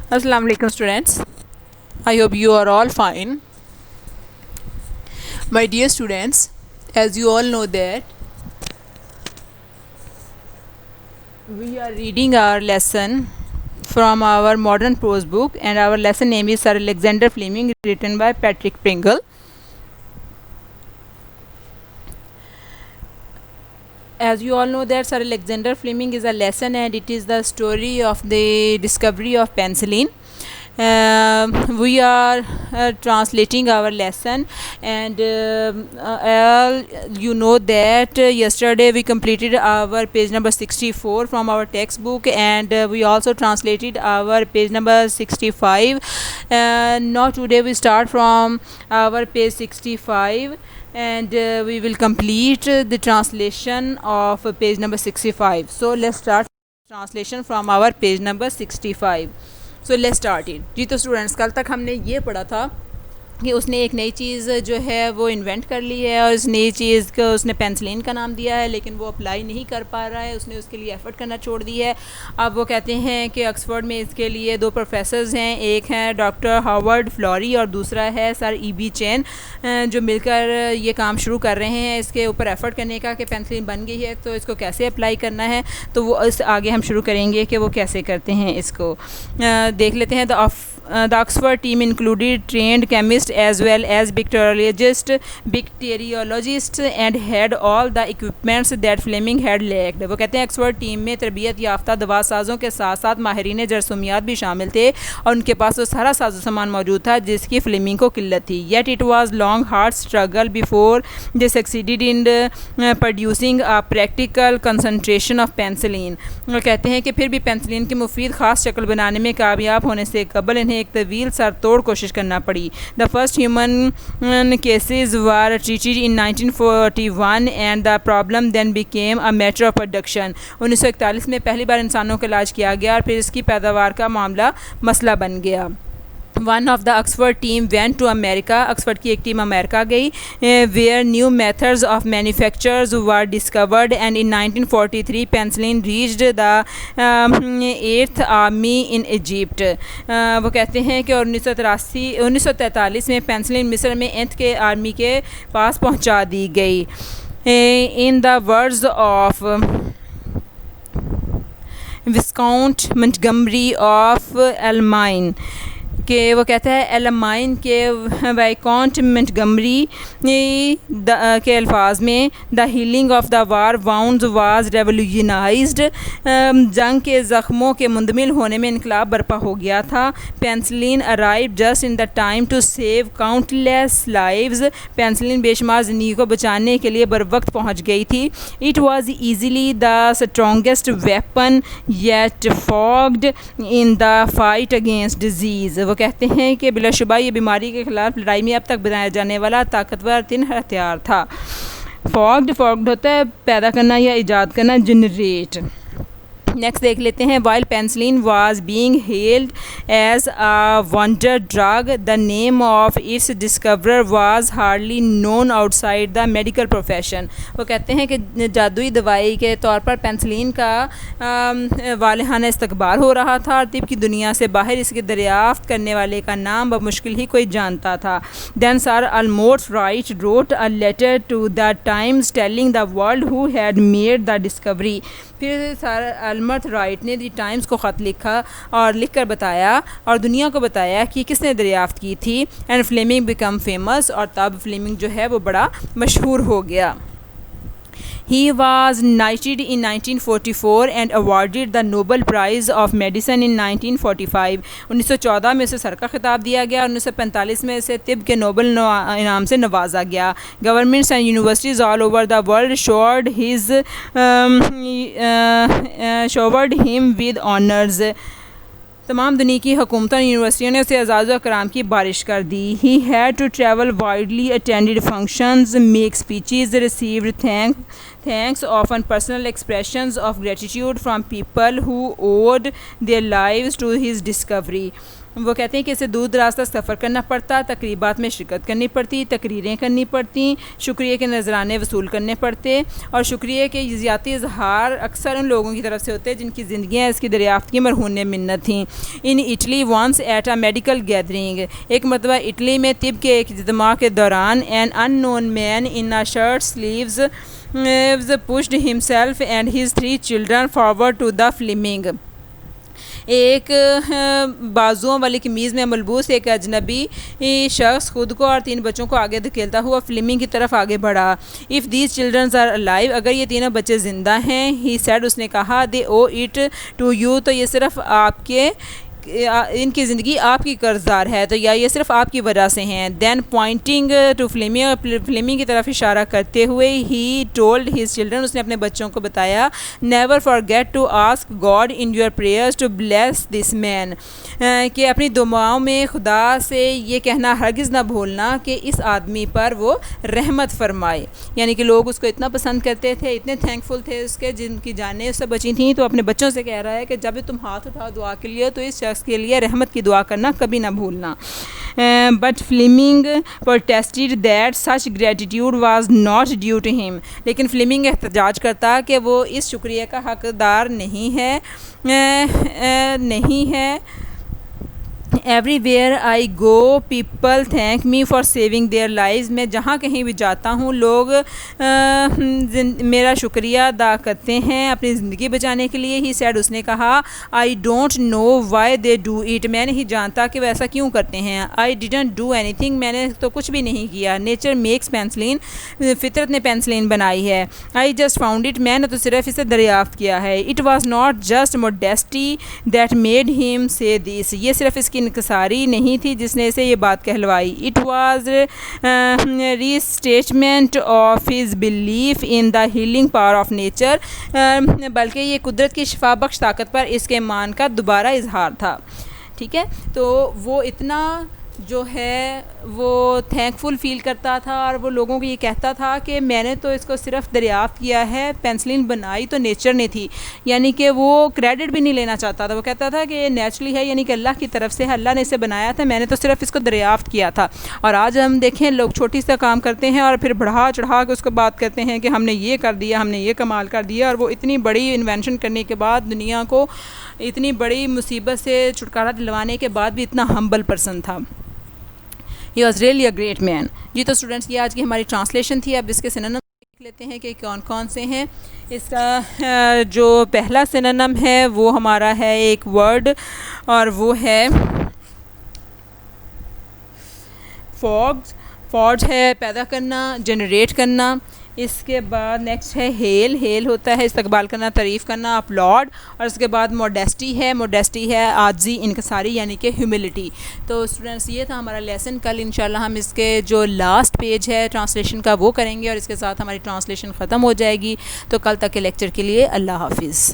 Assalamu alaikum students. I hope you are all fine. My dear students, as you all know that we are reading our lesson from our modern prose book, and our lesson name is Sir Alexander Fleming, written by Patrick Pringle. As you all know that Sir Alexander Fleming is a lesson, and it is the story of the discovery of penicillin. We are translating our lesson, and you know that yesterday we completed our page number 64 from our textbook, and we also translated our page number 65. Now today we start from our page 65, and we will complete the translation of page number 65. So let's start translation from our page number 65. So let's start it. جی تو students کل تک ہم نے یہ پڑھا تھا کہ اس نے ایک نئی چیز جو ہے وہ انوینٹ کر لی ہے، اور اس نئی چیز کو اس نے پینسلین کا نام دیا ہے، لیکن وہ اپلائی نہیں کر پا رہا ہے، اس نے اس کے لیے ایفرٹ کرنا چھوڑ دی ہے. اب وہ کہتے ہیں کہ آکسفورڈ میں اس کے لیے 2 پروفیسرز ہیں، ایک ہیں ڈاکٹر ہاورڈ فلوری اور دوسرا ہے سر ای بی چین، جو مل کر یہ کام شروع کر رہے ہیں اس کے اوپر ایفرٹ کرنے کا کہ پینسلین بن گئی ہے تو اس کو کیسے اپلائی کرنا ہے. تو وہ اس آگے ہم شروع کریں گے کہ وہ کیسے کرتے ہیں. اس کو دیکھ لیتے ہیں. The Oxford team included trained chemists as well as bacteriologists, and had all the equipments that Fleming had lacked. وہ کہتے ہیں آکسفورڈ ٹیم میں تربیت یافتہ دوا سازوں کے ساتھ ساتھ ماہرین جرثومیات بھی شامل تھے، اور ان کے پاس وہ سارا ساز و سامان موجود تھا جس کی فلیمنگ کو قلت تھی. Yet it was long hard struggle before they succeeded in producing a practical concentration of penicillin. وہ کہتے ہیں کہ پھر بھی پینسلین کی مفید خاص شکل بنانے میں کامیاب ہونے سے قبل انہیں ایک طویل سر توڑ کوشش کرنا پڑی. The first human cases were treated in 1941 and the problem then became a matter of production. 1941 میں پہلی بار انسانوں کا علاج کیا گیا اور پھر اس کی پیداوار کا معاملہ مسئلہ بن گیا. One of the Oxford team went to America. Oxford کی ایک ٹیم امریکہ گئی, where new methods of manufactures were discovered, and in 1943 penicillin reached the 8th Army in Egypt. وہ کہتے ہیں کہ 1943 میں پینسلین مصر میں 8th کے آرمی کے پاس پہنچا دی گئی. In the words of Viscount Montgomery of Almaine, کہ وہ کہتا ہے ایلمائن کے وائکانٹ منٹگمری کے الفاظ میں the healing of the war wounds was revolutionized. جنگ کے زخموں کے مندمل ہونے میں انقلاب برپا ہو گیا تھا. Penicillin arrived just in the time to save countless lives. Penicillin بے شمار زندگی کو بچانے کے لیے بر وقت پہنچ گئی تھی. It was easily the strongest weapon yet forged in the fight against disease. وہ کہتے ہیں کہ بلا شبہ یہ بیماری کے خلاف لڑائی میں اب تک بنایا جانے والا طاقتور ترین ہتھیار تھا. فاگڈ ہوتا ہے پیدا کرنا یا ایجاد کرنا, جنریٹ. نیکسٹ دیکھ لیتے ہیں. while penicillin was being hailed as a wonder drug, the name of its discoverer was hardly known outside the medical profession. وہ کہتے ہیں کہ جادوئی دوائی کے طور پر پینسلین کا والہانہ استقبال ہو رہا تھا, اور طب کی دنیا سے باہر اس کی دریافت کرنے والے کا نام بمشکل ہی کوئی جانتا تھا. Then Sir Almroth Wright wrote a letter to the Times telling the world who had made the discovery. پھر سر المرتھ رائٹ نے دی ٹائمز کو خط لکھا اور لکھ کر بتایا اور دنیا کو بتایا کہ کس نے دریافت کی تھی. اینڈ فلیمنگ بیکم فیمس, اور تب فلیمنگ جو ہے وہ بڑا مشہور ہو گیا. He was knighted in 1944 and awarded the Nobel Prize of Medicine in 1945. 1914 میں اسے سر کا خطاب دیا گیا, اور 1945 میں اسے طب کے نوبل انعام سے نوازا گیا. Governments and universities all over the world showered him with honors. تمام دنیا کی حکومتوں اور یونیورسٹیوں نے اسے اعزاز و اکرام کی بارش کر دی. He had to travel widely, attended functions, make speeches, received thanks, often personal expressions of gratitude from people who owed their lives to his discovery. وہ کہتے ہیں کہ اسے دور دراز تک سفر کرنا پڑتا، تقریبات میں شرکت کرنی پڑتی، تقریریں کرنی پڑتی، شکریہ کے نذرانے وصول کرنے پڑتے، اور شکریہ کے ذاتی اظہار اکثر ان لوگوں کی طرف سے ہوتے ہیں جن کی زندگیاں اس کی دریافت کی مرہون منت تھیں۔ In Italy once at a medical gathering, ایک مرتبہ اٹلی میں طب کے ایک اجتماع کے دوران an unknown man in shirt sleeves pushed himself and his 3 children forward to the flaming، ایک بازوؤں والی قمیض میں ملبوس ایک اجنبی شخص خود کو اور 3 بچوں کو آگے دھکیلتا ہوا فلیمنگ کی طرف آگے بڑھا۔ if these children are alive، اگر یہ تینوں بچے زندہ ہیں، he said، اس نے کہا، they owe it to you، تو یہ صرف آپ کے، ان کی زندگی آپ کی قرض دار ہے، تو یا یہ صرف آپ کی وجہ سے ہیں۔ دین پوائنٹنگ ٹو فلیمنگ کی طرف اشارہ کرتے ہوئے ہی ٹولڈ ہز چلڈرن، اس نے اپنے بچوں کو بتایا، never forget to ask God in your prayers to bless this man, کہ اپنی دعاؤں میں خدا سے یہ کہنا ہرگز نہ بھولنا کہ اس آدمی پر وہ رحمت فرمائے۔ یعنی کہ لوگ اس کو اتنا پسند کرتے تھے، اتنے تھینکفل تھے اس کے، جن کی جانیں اس سے بچی تھیں، تو اپنے بچوں سے کہہ رہا ہے کہ جب بھی تم ہاتھ اٹھاؤ دعا کے لیے تو اس شخص کے لیے رحمت کی دعا کرنا کبھی نہ بھولنا۔ But Fleming protested that such gratitude was not due to him، لیکن فلیمنگ احتجاج کرتا کہ وہ اس شکریہ کا حقدار نہیں ہے۔ Everywhere I go people thank me for saving their life, میں جہاں کہیں بھی جاتا ہوں لوگ میرا شکریہ ادا کرتے ہیں اپنی زندگی بچانے کے لیے۔ ہی سیڈ، اس نے کہا، I don't know why they do it, میں نہیں جانتا کہ وہ ایسا کیوں کرتے ہیں۔ آئی ڈیڈنٹ ڈو اینی تھنگ، میں نے تو کچھ بھی نہیں کیا۔ نیچر میکس پینسلین، فطرت نے پینسلین بنائی ہے۔ آئی جسٹ فاؤنڈ اٹ، میں نے تو صرف اسے دریافت کیا ہے۔ It was not just modesty that made ham سے دس، یہ صرف اس کی انکساری نہیں تھی جس نے اسے یہ بات کہلوائی۔ It was restatement of his belief in the healing power of nature, بلکہ یہ قدرت کی شفا بخش طاقت پر اس کے ایمان کا دوبارہ اظہار تھا۔ ٹھیک ہے، تو وہ اتنا جو ہے وہ تھینکفل فیل کرتا تھا، اور وہ لوگوں کو یہ کہتا تھا کہ میں نے تو اس کو صرف دریافت کیا ہے، پینسلین بنائی تو نیچر نے تھی، یعنی کہ وہ کریڈٹ بھی نہیں لینا چاہتا تھا۔ وہ کہتا تھا کہ یہ نیچرلی ہے، یعنی کہ اللہ کی طرف سے ہے، اللہ نے اسے بنایا تھا، میں نے تو صرف اس کو دریافت کیا تھا۔ اور آج ہم دیکھیں لوگ چھوٹی سا کام کرتے ہیں اور پھر بڑھا چڑھا کے اس کو بات کرتے ہیں کہ ہم نے یہ کر دیا، ہم نے یہ کمال کر دیا، اور وہ اتنی بڑی انوینشن کرنے کے بعد، دنیا کو اتنی بڑی مصیبت سے چھٹکارا دلوانے کے بعد بھی اتنا ہمبل پرسن تھا۔ He was really a great man۔ جی تو اسٹوڈنٹس، یہ آج کی ہماری ٹرانسلیشن تھی۔ اب اس کے سنونم دیکھ لیتے ہیں کہ کون کون سے ہیں۔ اس کا جو پہلا سنونم ہے وہ ہمارا ہے ایک ورڈ، اور وہ ہے فورج ہے پیدا کرنا، جنریٹ کرنا۔ اس کے بعد نیکسٹ ہے ہیل ہوتا ہے استقبال کرنا، تعریف کرنا، اپلاڈ۔ اور اس کے بعد موڈیسٹی ہے عاجزی، انکساری، یعنی کہ ہیوملٹی۔ تو اسٹوڈنٹس، یہ تھا ہمارا لیسن۔ کل انشاءاللہ ہم اس کے جو لاسٹ پیج ہے ٹرانسلیشن کا وہ کریں گے، اور اس کے ساتھ ہماری ٹرانسلیشن ختم ہو جائے گی۔ تو کل تک کے لیکچر کے لیے اللہ حافظ۔